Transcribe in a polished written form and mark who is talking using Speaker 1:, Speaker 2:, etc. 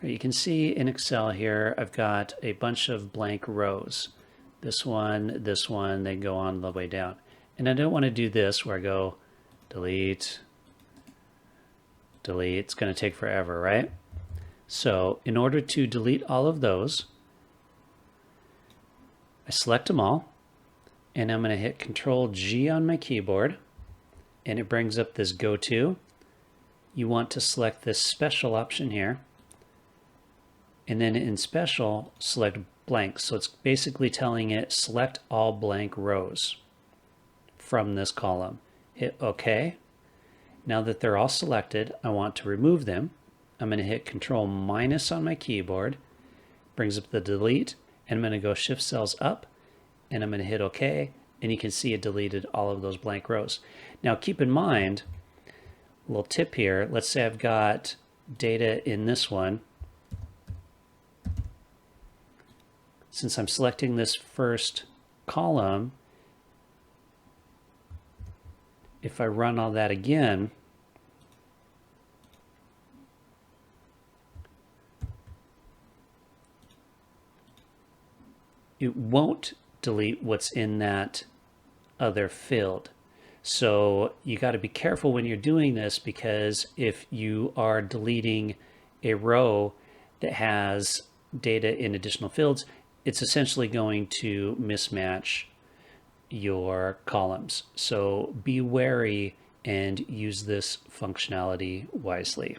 Speaker 1: You can see in Excel here, I've got a bunch of blank rows. This one, they go on the way down. And I don't want to do this where I go delete, delete. It's going to take forever, right? So in order to delete all of those, I select them all, and I'm going to hit Control G on my keyboard, and it brings up this Go To. You want to select this Special option here, and then in Special, select Blank. So it's basically telling it, select all blank rows from this column. Hit OK. Now that they're all selected, I want to remove them. I'm going to hit Control minus on my keyboard, brings up the delete, and I'm going to go Shift cells up, and I'm going to hit OK, and you can see it deleted all of those blank rows. Now keep in mind, a little tip here, let's say I've got data in this one. Since I'm selecting this first column, if I run all that again, it won't delete what's in that other field. So you got to be careful when you're doing this, because if you are deleting a row that has data in additional fields, it's essentially going to mismatch your columns. So be wary and use this functionality wisely.